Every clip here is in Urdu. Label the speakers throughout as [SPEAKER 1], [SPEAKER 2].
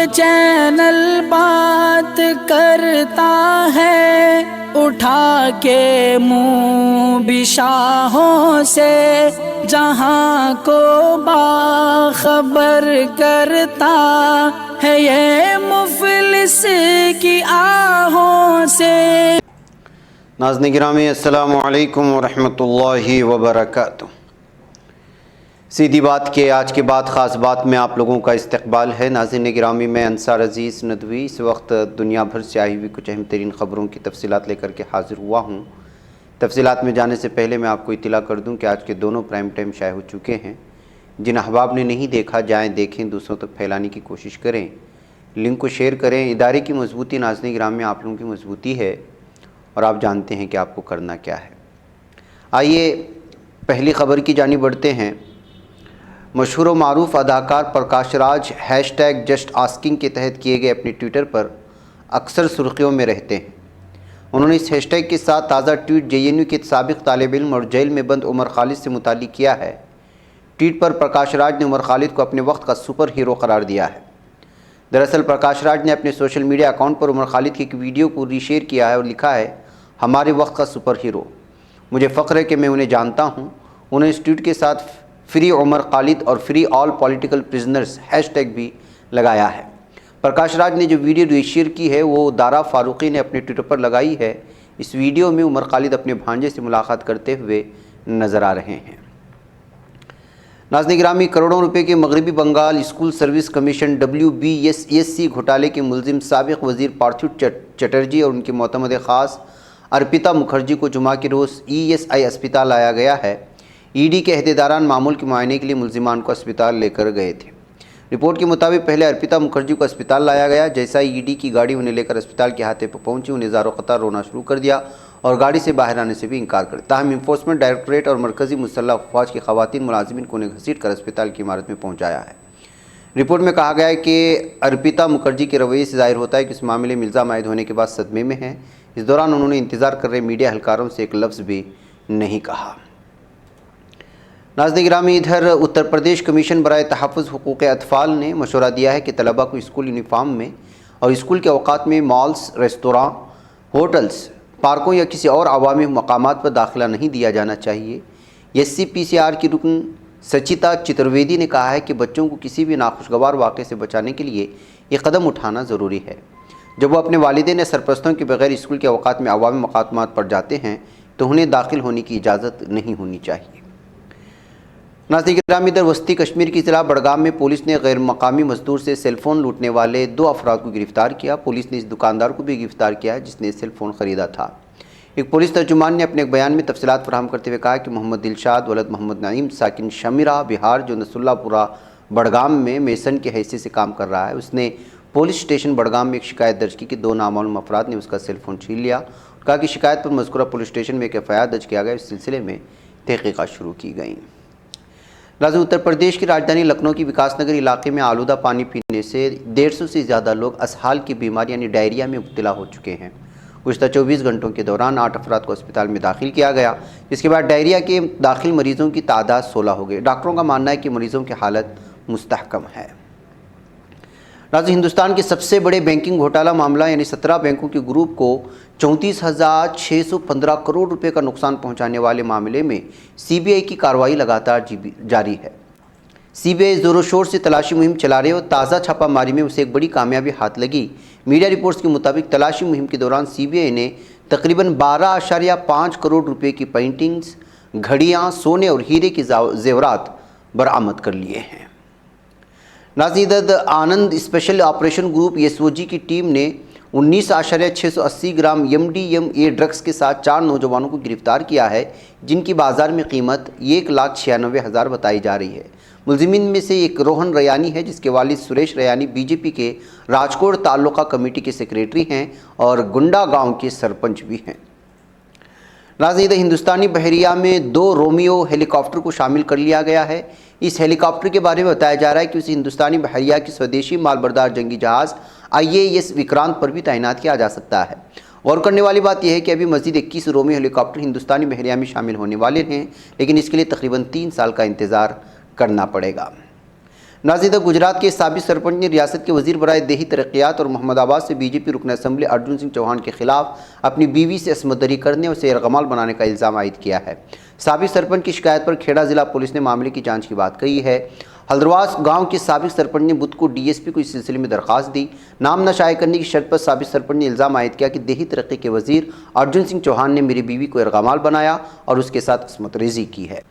[SPEAKER 1] چینل بات کرتا ہے، اٹھا کے منہ بشاہوں سے جہاں کو باخبر کرتا ہے، یہ مفلس کی آہوں سے۔
[SPEAKER 2] ناظرین گرامی السلام علیکم ورحمۃ اللہ وبرکاتہ۔ سیدھی بات کے آج کے بعد خاص بات میں آپ لوگوں کا استقبال ہے۔ ناظرین گرامی، میں انصار عزیز ندوی اس وقت دنیا بھر سے آئی ہوئی کچھ اہم ترین خبروں کی تفصیلات لے کر کے حاضر ہوا ہوں۔ تفصیلات میں جانے سے پہلے میں آپ کو اطلاع کر دوں کہ آج کے دونوں پرائم ٹائم شائع ہو چکے ہیں۔ جن احباب نے نہیں دیکھا، جائیں دیکھیں، دوسروں تک پھیلانے کی کوشش کریں، لنک کو شیئر کریں۔ ادارے کی مضبوطی ناظرین گرامی آپ لوگوں کی مضبوطی ہے، اور آپ جانتے ہیں کہ آپ کو کرنا کیا ہے۔ آئیے پہلی خبر کی جانب بڑھتے ہیں۔ مشہور و معروف اداکار پرکاش راج ہیش ٹیگ جسٹ آسکنگ کے تحت کیے گئے اپنے ٹویٹر پر اکثر سرخیوں میں رہتے ہیں۔ انہوں نے اس ہیش ٹیگ کے ساتھ تازہ ٹویٹ JNU کے سابق طالب علم اور جیل میں بند عمر خالد سے متعلق کیا ہے۔ ٹویٹ پر پرکاش راج نے عمر خالد کو اپنے وقت کا سپر ہیرو قرار دیا ہے۔ دراصل پرکاش راج نے اپنے سوشل میڈیا اکاؤنٹ پر عمر خالد کی ایک ویڈیو کو ری شیئر کیا ہے اور لکھا ہے، ہمارے وقت کا سپر ہیرو، مجھے فخر ہے کہ میں انہیں جانتا ہوں۔ انہوں نے اس ٹویٹ کے ساتھ فری عمر خالد اور free all political prisoners hash tag بھی لگایا ہے۔ پرکاش راج نے جو ویڈیو ری شیئر کی ہے وہ دارا فاروقی نے اپنے ٹویٹر پر لگائی ہے۔ اس ویڈیو میں عمر خالد اپنے بھانجے سے ملاقات کرتے ہوئے نظر آ رہے ہیں۔ ناظرین گرامی، کروڑوں روپے کے مغربی Bengal school service commission WBSESC گھوٹالے کے ملزم سابق وزیر پارتھو چٹرجی اور ان کے معتمد خاص ارپیتا مکھرجی کو جمعہ کے روز ESI اسپتال لایا گیا ہے۔ ED کے عہدیداران معمول کے معائنے کے لیے ملزمان کو اسپتال لے کر گئے تھے۔ رپورٹ کے مطابق پہلے ارپیتا مکھرجی کو اسپتال لایا گیا۔ جیسا ہی ED کی گاڑی انہیں لے کر اسپتال کے احاطے پر پہنچی، انہیں زار و قطار رونا شروع کر دیا اور گاڑی سے باہر آنے سے بھی انکار کر دیا۔ تاہم انفورسمنٹ ڈائریکٹوریٹ اور مرکزی مسلح افواج کی خواتین ملازمین کو انہیں گھسیٹ کر اسپتال کی عمارت میں پہنچایا ہے۔ رپورٹ میں کہا گیا ہے کہ ارپیتا مکھرجی کے رویے سے ظاہر ہوتا ہے کہ اس معاملے میں الزام عائد ہونے کے بعد صدمے میں ہیں۔ اس دوران انہوں نے انتظار کر رہے میڈیا اہلکاروں سے ایک لفظ بھی نہیں کہا۔ ناظرین گرامی، ادھر اتر پردیش کمیشن برائے تحفظ حقوق اطفال نے مشورہ دیا ہے کہ طلباء کو اسکول یونیفارم میں اور اسکول کے اوقات میں مالز، ریستوراں، ہوٹلز، پارکوں یا کسی اور عوامی مقامات پر داخلہ نہیں دیا جانا چاہیے۔ SCPCR کی رکن سچیتا چترویدی نے کہا ہے کہ بچوں کو کسی بھی ناخوشگوار واقعے سے بچانے کے لیے یہ قدم اٹھانا ضروری ہے۔ جب وہ اپنے والدین یا سرپرستوں کے بغیر اسکول کے اوقات میں عوامی مقامات پر جاتے ہیں تو انہیں داخل ہونے کی اجازت نہیں ہونی چاہیے۔ ناظرین گرامی، ادھر وسطی کشمیر کی ضلع بڑگام میں پولیس نے غیر مقامی مزدور سے سیل فون لوٹنے والے 2 افراد کو گرفتار کیا۔ پولیس نے اس دکاندار کو بھی گرفتار کیا ہے جس نے سیل فون خریدا تھا۔ ایک پولیس ترجمان نے اپنے ایک بیان میں تفصیلات فراہم کرتے ہوئے کہا کہ محمد دلشاد ولد محمد نعیم ساکن شمیرہ بہار، جو نصر اللہ پورہ بڑگام میں میسن کی حیثیت سے کام کر رہا ہے، اس نے پولیس اسٹیشن بڑگام میں ایک شکایت درج کی کہ 2 نامعلوم افراد نے اس کا سیل فون چھین لیا اور کہا کہ شکایت پر مذکورہ پولیس اسٹیشن میں ایک FIR درج کیا گیا۔ اس سلسلے میں تحقیقات شروع کی گئیں۔ ناظرین، اتر پردیش کی راجدھانی لکھنؤ کی وکاس نگر علاقے میں آلودہ پانی پینے سے 150 سے زیادہ لوگ اسہال کی بیماری یعنی ڈائریا میں مبتلا ہو چکے ہیں۔ گزشتہ 24 گھنٹوں کے دوران 8 افراد کو اسپتال میں داخل کیا گیا، جس کے بعد ڈائریا کے داخل مریضوں کی تعداد 16 ہو گئی۔ ڈاکٹروں کا ماننا ہے کہ مریضوں کی حالت مستحکم ہے۔ ناظرین، ہندوستان کے سب سے بڑے بینکنگ گھوٹالہ معاملہ یعنی 17 بینکوں کے گروپ کو 34,615 کروڑ روپے کا نقصان پہنچانے والے معاملے میں CBI کی کارروائی لگاتار جاری ہے۔ CBI زور و شور سے تلاشی مہم چلا رہے اور تازہ چھاپہ ماری میں اسے ایک بڑی کامیابی ہاتھ لگی۔ میڈیا رپورٹس کے مطابق تلاشی مہم کے دوران CBI نے تقریباً 12.5 کروڑ روپے کی پینٹنگز، گھڑیاں، سونے اور ہیرے کے زیورات برآمد کر لیے ہیں۔ ناظرین، آنند اسپیشل آپریشن گروپ SOG کی ٹیم نے 19.680 گرام MDMA ڈرگز کے ساتھ 4 نوجوانوں کو گرفتار کیا ہے، جن کی بازار میں قیمت 1,96,000 بتائی جا رہی ہے۔ ملزمین میں سے ایک روہن ریانی ہے، جس کے والد سریش ریانی BJP کے راجکوٹ تعلقہ کمیٹی کے سیکریٹری ہیں اور گنڈا گاؤں کے سرپنچ بھی ہیں۔ ناظرین، ہندوستانی بحریہ میں 2 رومیو ہیلی کاپٹر کو شامل کر لیا گیا ہے۔ اس ہیلی کاپٹر کے بارے میں بتایا جا رہا ہے کہ اسے ہندوستانی بحریہ کی سودیشی مال بردار جنگی جہاز IAS وکرانت پر بھی تعینات کیا جا سکتا ہے۔ غور کرنے والی بات یہ ہے کہ ابھی مزید 21 رومیو ہیلی کاپٹر ہندوستانی بحریہ میں شامل ہونے والے ہیں، لیکن اس کے لیے تقریباً 3 سال کا انتظار کرنا پڑے گا۔ نازیدہ گجرات کے سابق سرپنچ نے ریاست کے وزیر برائے دیہی ترقیات اور محمد آباد سے بی جے پی رکن اسمبلی ارجن سنگھ چوہان کے خلاف اپنی بیوی سے عصمت دری کرنے اور اسے یرغمال بنانے کا الزام عائد کیا ہے۔ سابق سرپنچ کی شکایت پر کھیڑا ضلع پولیس نے معاملے کی جانچ کی بات کہی ہے۔ ہلدرواس گاؤں کے سابق سرپنچ نے بدھ کو ڈی ایس پی کو اس سلسلے میں درخواست دی۔ نام نہ شائع کرنے کی شرط پر سابق سرپنچ نے الزام عائد کیا کہ دیہی ترقی کے وزیر ارجن سنگھ چوہان نے میری بیوی کو یرغمال بنایا اور اس کے ساتھ عصمت ریزی کی ہے۔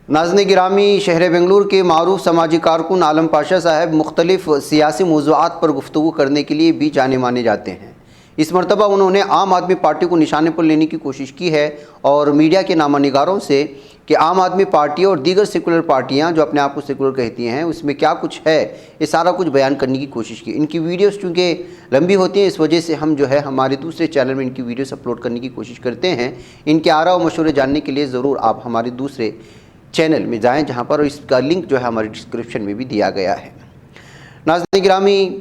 [SPEAKER 2] ناظرین گرامی، شہر بنگلور کے معروف سماجی کارکن عالم پاشا صاحب مختلف سیاسی موضوعات پر گفتگو کرنے کے لیے بھی جانے مانے جاتے ہیں۔ اس مرتبہ انہوں نے عام آدمی پارٹی کو نشانے پر لینے کی کوشش کی ہے اور میڈیا کے نامہ نگاروں سے کہ عام آدمی پارٹی اور دیگر سیکولر پارٹیاں جو اپنے آپ کو سیکولر کہتی ہیں اس میں کیا کچھ ہے، یہ سارا کچھ بیان کرنے کی کوشش کی۔ ان کی ویڈیوز چونکہ لمبی ہوتی ہیں، اس وجہ سے ہم جو ہے ہمارے دوسرے چینل میں ان کی ویڈیوز اپلوڈ کرنے کی کوشش کرتے ہیں۔ ان کے آراء و مشورے جاننے کے لیے ضرور آپ ہمارے دوسرے چینل میں جائیں، جہاں پر اس کا لنک جو ہے ہمارے ڈسکرپشن میں بھی دیا گیا ہے۔ ناظرین گرامی،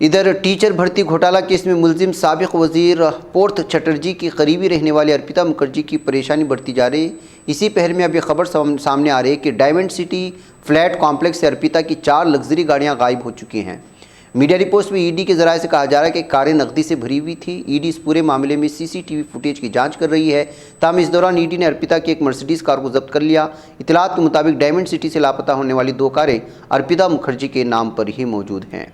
[SPEAKER 2] ادھر ٹیچر بھرتی گھوٹالہ کیس میں ملزم سابق وزیر پورتھ چٹرجی کی قریبی رہنے والی ارپیتا مکھرجی کی پریشانی بڑھتی جا رہی ہے۔ اسی پہر میں اب یہ خبر سامنے آ رہی ہے کہ ڈائمنڈ سٹی فلیٹ کمپلیکس سے ارپیتا کی 4 لگژری گاڑیاں غائب ہو چکی ہیں۔ میڈیا رپورٹس میں ای ڈی کے ذرائع سے کہا جا رہا ہے کہ کاریں نقدی سے بھری ہوئی تھی۔ ای ڈی اس پورے معاملے میں سی سی ٹی وی فوٹیج کی جانچ کر رہی ہے۔ تاہم اس دوران ای ڈی نے ارپیتا کی ایک مرسیڈیز کار کو ضبط کر لیا۔ اطلاعات کے مطابق ڈائمنڈ سٹی سے لاپتہ ہونے والی 2 کاریں ارپیتا مکھرجی کے نام پر ہی موجود ہیں۔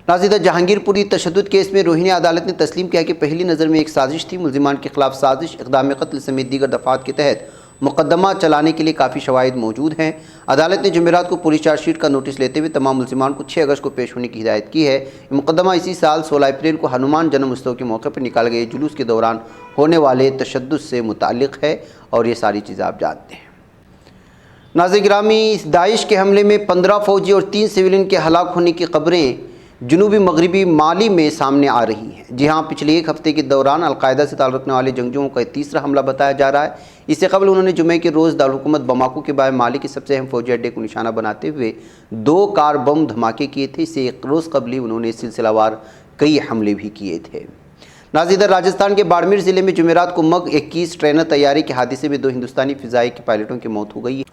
[SPEAKER 2] ناظرین، جہانگیر پوری تشدد کیس میں روہینی عدالت نے تسلیم کیا کہ پہلی نظر میں ایک سازش تھی۔ ملزمان کے خلاف سازش، اقدام قتل سمیت دیگر دفعات کے تحت مقدمہ چلانے کے لیے کافی شواہد موجود ہیں۔ عدالت نے جمعرات کو پولیس چارج شیٹ کا نوٹس لیتے ہوئے تمام ملزمان کو 6 اگست کو پیش ہونے کی ہدایت کی ہے۔ یہ مقدمہ اسی سال 16 اپریل کو ہنومان جنم اتسو کے موقع پر نکالے گئے جلوس کے دوران ہونے والے تشدد سے متعلق ہے اور یہ ساری چیزیں آپ جانتے ہیں۔ ناظرین گرامی، داعش کے حملے میں 15 فوجی اور 3 سویلین کے ہلاک ہونے کی خبریں جنوبی مغربی مالی میں سامنے آ رہی ہیں۔ جی ہاں، پچھلے ایک ہفتے کے دوران القاعدہ سے تعلق رکھنے والے جنگجوؤں کا تیسرا حملہ بتایا جا رہا ہے۔ اس سے قبل انہوں نے جمعے کے روز دارالحکومت بماکو کے بائیں مالی کے سب سے اہم فوجی اڈے کو نشانہ بناتے ہوئے 2 کار بم دھماکے کیے تھے۔ اس سے ایک روز قبل ہی انہوں نے سلسلہ وار کئی حملے بھی کیے تھے۔ ناظرین، راجستھان کے باڑمیر ضلع میں جمعرات کو MiG 21 ٹرینر طیارے کے حادثے میں 2 ہندوستانی فضائی کے پائلٹوں کی موت ہو گئی ہے۔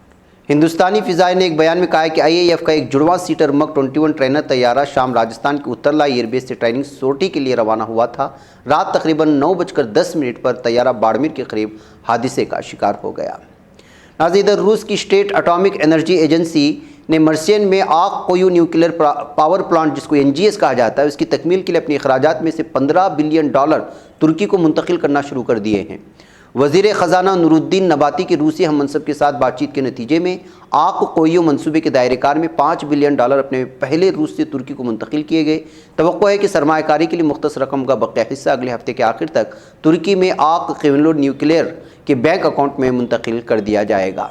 [SPEAKER 2] ہندوستانی فضائیہ نے ایک بیان میں کہا ہے کہ IAF کا ایک جڑواں سیٹر MiG 21 ٹرینر طیارہ شام راجستھان کے اترلا ایئر بیس سے ٹریننگ سورٹی کے لیے روانہ ہوا تھا۔ رات تقریباً 9:10 پر طیارہ باڑمیر کے قریب حادثے کا شکار ہو گیا۔ ناظرین، ادھر روس کی اسٹیٹ اٹامک انرجی ایجنسی نے مرسین میں آق کویو نیوکلیئر پاور پلانٹ، جس کو NGS کہا جاتا ہے، اس کی تکمیل کے لیے اپنے اخراجات میں سے $15 بلین ترکی کو منتقل کرنا شروع کر دیے ہیں۔ وزیر خزانہ نور الدین نباتی کے روسی ہم منصب کے ساتھ بات چیت کے نتیجے میں آق کویو منصوبے کے دائرہ کار میں $5 بلین اپنے پہلے روس سے ترکی کو منتقل کیے گئے۔ توقع ہے کہ سرمایہ کاری کے لیے مختص رقم کا بقیہ حصہ اگلے ہفتے کے آخر تک ترکی میں آق کویو نیوکلیئر کے بینک اکاؤنٹ میں منتقل کر دیا جائے گا۔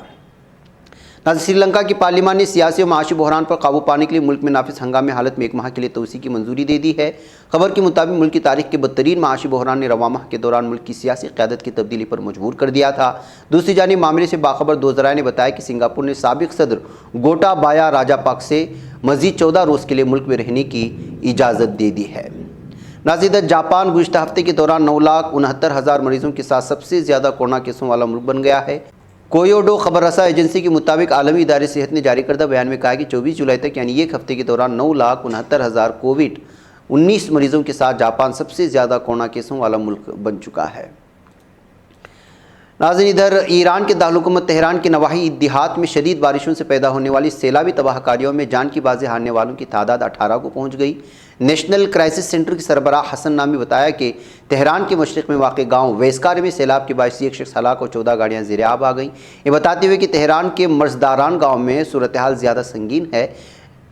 [SPEAKER 2] سری لنکا کی پارلیمان نے سیاسی و معاشی بحران پر قابو پانے کے لیے ملک میں نافذ ہنگامی حالت میں 1 ماہ کے لیے توسیع کی منظوری دے دی ہے۔ خبر کے مطابق ملک کی تاریخ کے بدترین معاشی بحران نے رواں ماہ کے دوران ملک کی سیاسی قیادت کی تبدیلی پر مجبور کر دیا تھا۔ دوسری جانب معاملے سے باخبر 2 ذرائع نے بتایا کہ سنگاپور نے سابق صدر گوٹابایا راجاپاکسے مزید 14 روز کے لیے ملک میں رہنے کی اجازت دے دی ہے۔ ناظرین، جاپان گزشتہ ہفتے کے دوران 9,69,000 مریضوں کے ساتھ سب سے زیادہ کورونا کیسوں والا ملک بن گیا ہے۔ کویوڈو خبر رساں ایجنسی کے مطابق عالمی ادارے صحت نے جاری کردہ بیان میں کہا کہ 24 جولائی تک یعنی ایک ہفتے کے دوران 9,69,000 کووڈ-19 مریضوں کے ساتھ جاپان سب سے زیادہ کورونا کیسوں والا ملک بن چکا ہے۔ ناظرین، ادھر ایران کے دارالحکومت تہران کے نواحی دیہات میں شدید بارشوں سے پیدا ہونے والی سیلابی تباہ کاریوں میں جان کی بازی ہارنے والوں کی تعداد 18 کو پہنچ گئی۔ نیشنل کرائسس سینٹر کے سربراہ حسن نامی بتایا کہ تہران کے مشرق میں واقع گاؤں ویسکار میں سیلاب کے باعث ایک شخص ہلاک اور 14 گاڑیاں زیر آب آ گئیں۔ یہ بتاتے ہوئے کہ تہران کے مرزداران گاؤں میں صورتحال زیادہ سنگین ہے۔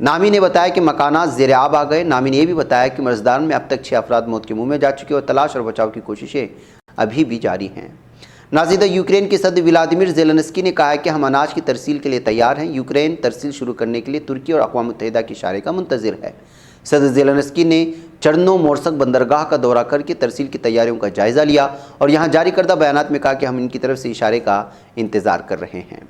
[SPEAKER 2] نامی نے بتایا کہ مکانات زیر آب آ گئے۔ نامی نے یہ بھی بتایا کہ مرزداران میں اب تک 6 افراد موت کے منہ میں جا چکے اور تلاش اور بچاؤ کی کوششیں ابھی بھی جاری ہیں۔ ناظرین، یوکرین کے صدر ولادیمیر زیلنسکی نے کہا ہے کہ ہم اناج کی ترسیل کے لیے تیار ہیں۔ یوکرین ترسیل شروع کرنے کے لیے ترکی اور اقوام متحدہ کے اشارے کا منتظر ہے۔ صدر زیلنسکی نے چرنو مورسک بندرگاہ کا دورہ کر کے ترسیل کی تیاریوں کا جائزہ لیا اور یہاں جاری کردہ بیانات میں کہا کہ ہم ان کی طرف سے اشارے کا انتظار کر رہے ہیں۔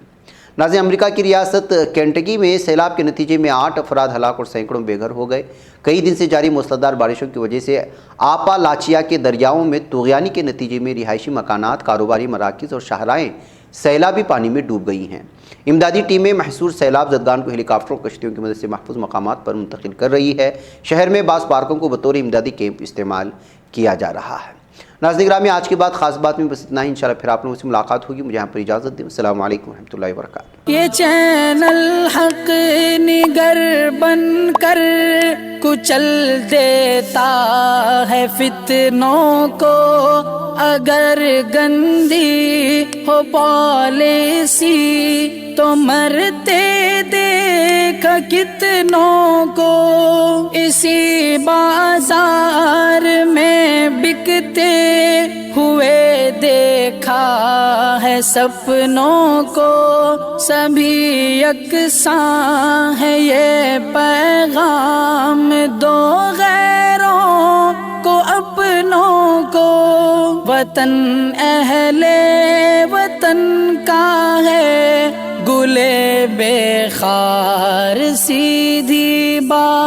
[SPEAKER 2] ناظرین، امریکہ کی ریاست کینٹکی میں سیلاب کے نتیجے میں 8 افراد ہلاک اور سینکڑوں بے گھر ہو گئے۔ کئی دن سے جاری موسلادھار بارشوں کی وجہ سے آپالاچیا کے دریاؤں میں طغیانی کے نتیجے میں رہائشی مکانات، کاروباری مراکز اور شاہراہیں سیلابی پانی میں ڈوب گئی ہیں۔ امدادی ٹیمیں محصور سیلاب زدگان کو ہیلی کاپٹروں اور کشتیوں کی مدد سے محفوظ مقامات پر منتقل کر رہی ہے۔ شہر میں بعض پارکوں کو بطور امدادی کیمپ استعمال کیا جا رہا ہے۔ ناظرین گرامی، آج کے بعد خاص بات میں بس اتنا ہی۔ انشاءاللہ پھر آپ لوگوں سے ملاقات ہوگی۔ مجھے یہاں پر اجازت دیں۔ السلام علیکم ورحمۃ اللہ وبرکاتہ۔
[SPEAKER 1] یہ چینل حق نگر بن کر کچل دیتا ہے فتنوں کو، اگر گندی ہو پالیسی تو مرتے دیکھ کتنوں کو، اسی بازار میں بکتے ہوئے دیکھا ہے سپنوں کو، سبھی یکساں ہے یہ پیغام دو غیروں کو اپنوں کو، وطن اہل وطن کا ہے گلے بے خار سیدھی بات۔